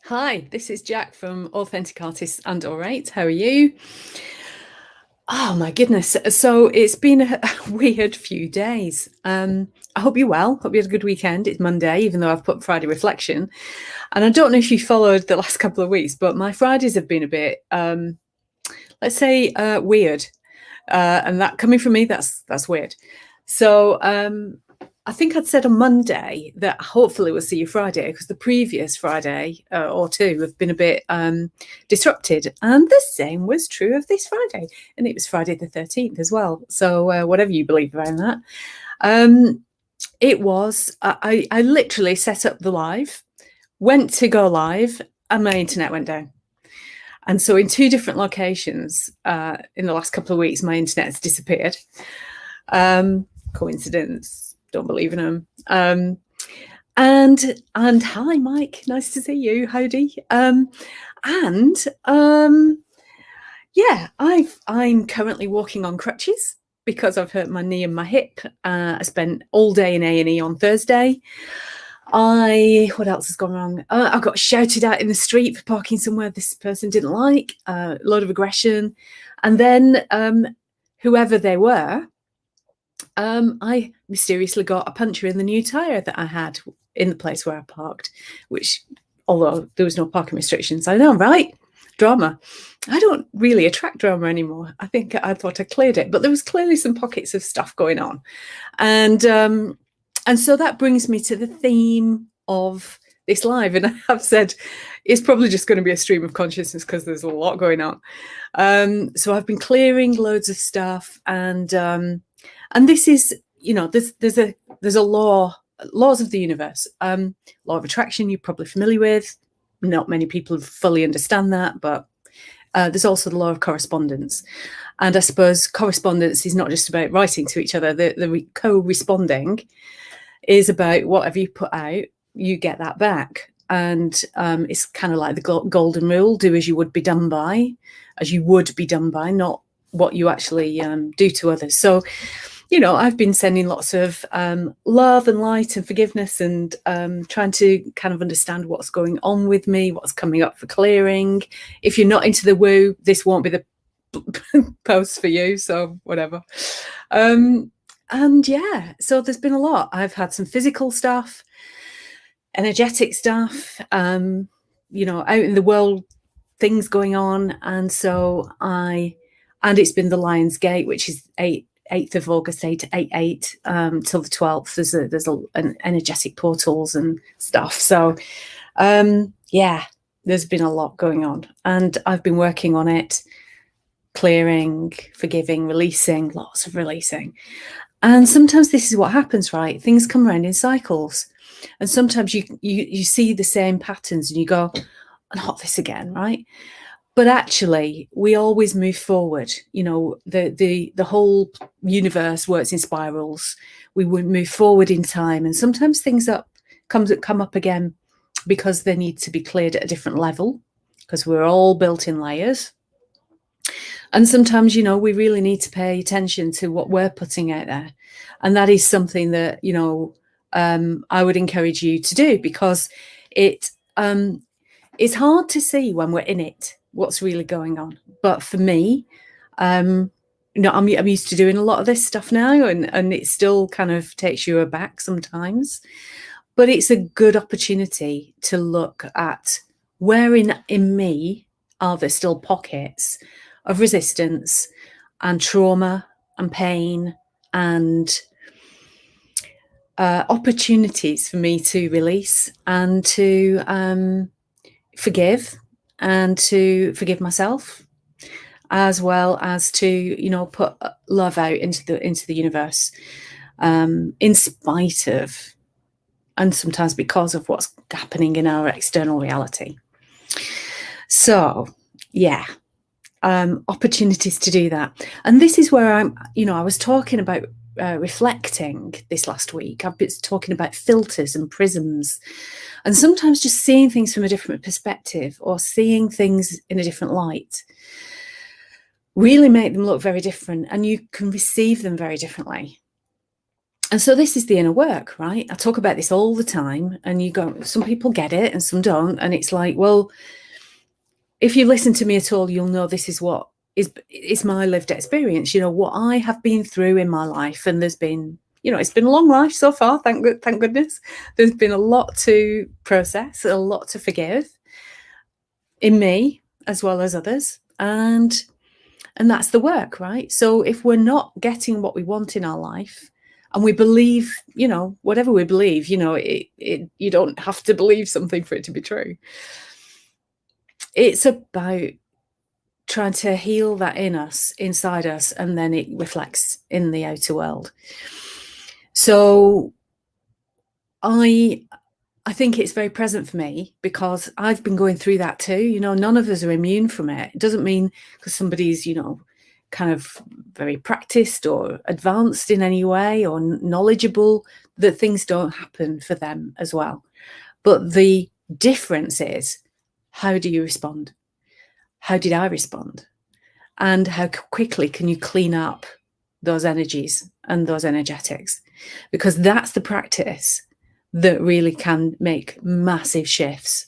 Hi, this is Jack from Authentic Artists and Orate. How are you? Oh my goodness. So it's been a weird few days. I hope you're well. Hope you had a good weekend. It's Monday, even though I've put Friday reflection. And I don't know if you followed the last couple of weeks, but my Fridays have been a bit, let's say, weird. And that coming from me, that's weird. So I think I'd said on Monday that hopefully we'll see you Friday, because the previous Friday or two have been a bit disrupted. And the same was true of this Friday. And it was Friday the 13th as well. So whatever you believe around that. It was, I literally set up the live, went to go live, and my internet went down. And so in two different locations in the last couple of weeks, my internet has disappeared. Coincidence? Don't believe in them. And hi, Mike. Nice to see you. Howdy. Yeah, I'm currently walking on crutches because I've hurt my knee and my hip. I spent all day in A&E on Thursday. What else has gone wrong? I got shouted at in the street for parking somewhere this person didn't like, a lot of aggression. And then whoever they were, I mysteriously got a puncture in the new tyre that I had in the place where I parked, which, although there was no parking restrictions, I know, right? Drama. I don't really attract drama anymore. I think I thought I cleared it, but there was clearly some pockets of stuff going on. And so that brings me to the theme of this live. And I've said it's probably just going to be a stream of consciousness because there's a lot going on. So I've been clearing loads of stuff, and this is, there's a laws of the universe. Law of attraction, you're probably familiar with. Not many people fully understand that, but there's also the law of correspondence. And I suppose correspondence is not just about writing to each other. The co-responding is about whatever you put out, you get that back. And it's kind of like the golden rule: do as you would be done by, not what you actually do to others. So, I've been sending lots of love and light and forgiveness, and trying to kind of understand what's going on with me, what's coming up for clearing. If you're not into the woo, this won't be the post for you, so whatever. And yeah, so there's been a lot. I've had some physical stuff, energetic stuff, out in the world, things going on. And so it's been the Lion's Gate, which is 8th of August, 8/8, till the 12th. There's an energetic portals and stuff. So yeah, there's been a lot going on, and I've been working on it, clearing, forgiving, releasing, lots of releasing. And sometimes this is what happens, right? Things come around in cycles, and sometimes you see the same patterns and you go, not this again, right? But actually, we always move forward. The whole universe works in spirals. We would move forward in time, and sometimes things come up again because they need to be cleared at a different level, because we're all built in layers. And sometimes, we really need to pay attention to what we're putting out there, and that is something that I would encourage you to do, because it's hard to see when we're in it what's really going on. But for me, I'm used to doing a lot of this stuff now, and it still kind of takes you aback sometimes. But it's a good opportunity to look at where in me are there still pockets of resistance and trauma and pain and opportunities for me to release and to forgive, and to forgive myself, as well as to put love out into the universe, in spite of, and sometimes because of, what's happening in our external reality. So yeah, opportunities to do that. And this is where I was talking about reflecting this last week. I've been talking about filters and prisms, and sometimes just seeing things from a different perspective, or seeing things in a different light, really make them look very different, and you can receive them very differently. And so this is the inner work, right? I talk about this all the time, and you go, some people get it and some don't. And it's like, well, if you listen to me at all, you'll know this is what is my lived experience, what I have been through in my life. And there's been, it's been a long life so far, thank goodness. There's been a lot to process, a lot to forgive in me as well as others. And that's the work, right? So if we're not getting what we want in our life, and we believe, whatever we believe, you don't have to believe something for it to be true. It's about trying to heal that in us, inside us, and then it reflects in the outer world. So I think it's very present for me because I've been going through that too. None of us are immune from it. It doesn't mean because somebody's, kind of very practiced or advanced in any way or knowledgeable that things don't happen for them as well. But the difference is, how do you respond? How did I respond? And how quickly can you clean up those energies and those energetics? Because that's the practice that really can make massive shifts.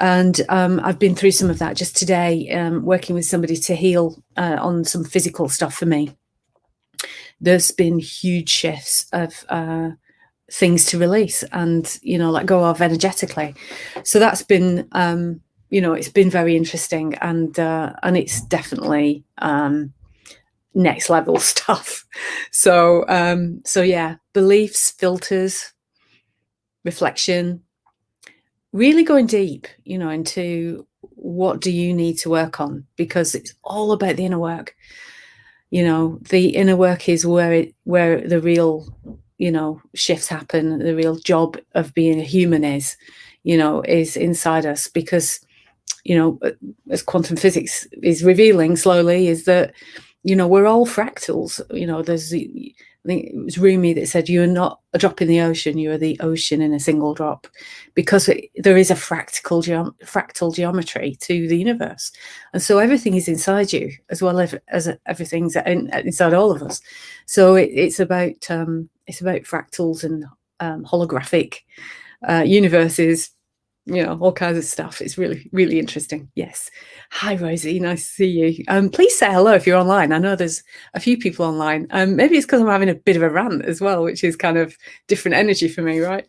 And I've been through some of that just today, working with somebody to heal on some physical stuff for me. There's been huge shifts of things to release and, let go of energetically. So that's been, it's been very interesting, and it's definitely next level stuff. So yeah, beliefs, filters, reflection, really going deep, into what do you need to work on, because it's all about the inner work. The inner work is where the real, shifts happen. The real job of being a human is inside us, because, as quantum physics is revealing slowly, is that, we're all fractals. I think it was Rumi that said, you are not a drop in the ocean, you are the ocean in a single drop, because there is a fractal geometry to the universe. And so everything is inside you as well as everything's inside all of us. So it's about fractals and holographic universes, all kinds of stuff. It's really, really interesting. Yes. Hi, Rosie. Nice to see you. Please say hello if you're online. I know there's a few people online. Maybe it's because I'm having a bit of a rant as well, which is kind of different energy for me, right?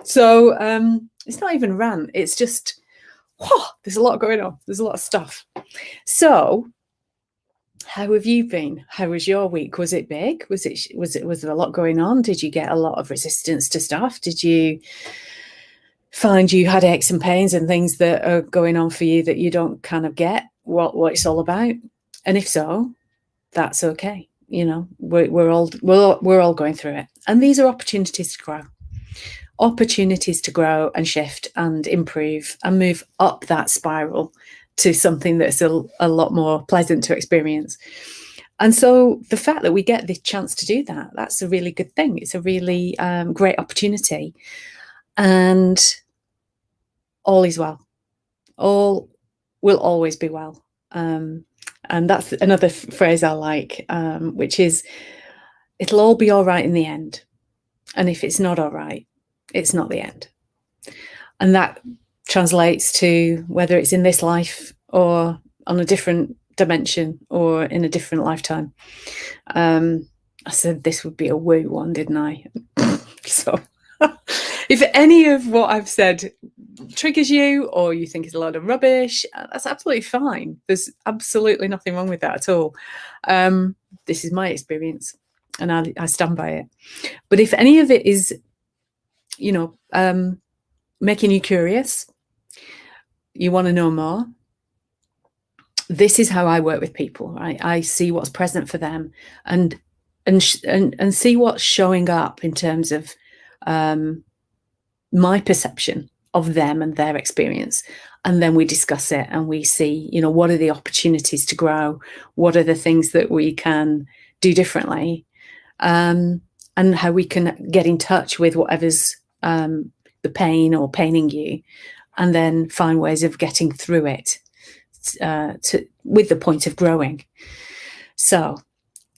So it's not even a rant. It's just, there's a lot going on. There's a lot of stuff. So how have you been? How was your week? Was it big? Was there a lot going on? Did you get a lot of resistance to stuff? Did you find you had aches and pains and things that are going on for you that you don't kind of get what it's all about? And if so, that's okay. We're all going through it, and these are opportunities to grow and shift and improve and move up that spiral to something that's a lot more pleasant to experience. And so the fact that we get the chance to do that, that's a really good thing. It's a really great opportunity. And all is well. All will always be well. And that's another phrase I like, which is, it'll all be all right in the end. And if it's not all right, it's not the end. And that translates to whether it's in this life or on a different dimension or in a different lifetime. I said this would be a woo one, didn't I? So if any of what I've said triggers you or you think it's a load of rubbish, that's absolutely fine. There's absolutely nothing wrong with that at all. This is my experience and I stand by it. But if any of it is, making you curious, you want to know more, this is how I work with people, right? I see what's present for them and see what's showing up in terms of my perception of them and their experience. And then we discuss it and we see, what are the opportunities to grow? What are the things that we can do differently? And how we can get in touch with whatever's the pain or paining you, and then find ways of getting through it with the point of growing. So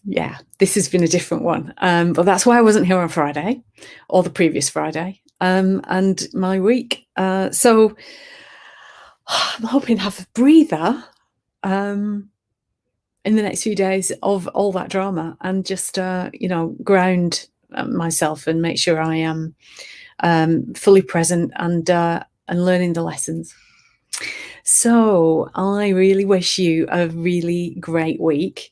Yeah, this has been a different one. But that's why I wasn't here on Friday or the previous Friday. And my week. So I'm hoping to have a breather in the next few days of all that drama and just, ground myself and make sure I am fully present and learning the lessons. So I really wish you a really great week.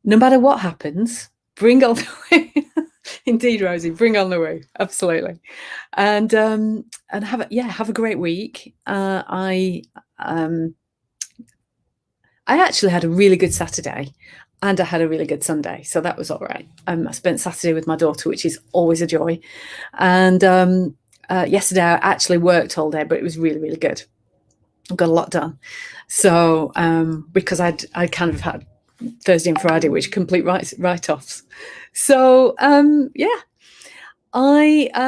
No matter what happens, bring on the way. Indeed, Rosie, bring on the way. Absolutely. And have a great week. I actually had a really good Saturday and I had a really good Sunday. So that was all right. I spent Saturday with my daughter, which is always a joy. And yesterday I actually worked all day, but it was really, really good. I got a lot done. So because I'd kind of had Thursday and Friday, which complete write-offs. So I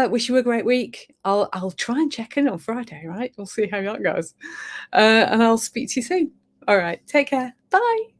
wish you a great week. I'll try and check in on Friday, right? We'll see how that goes. And I'll speak to you soon. All right, take care. Bye.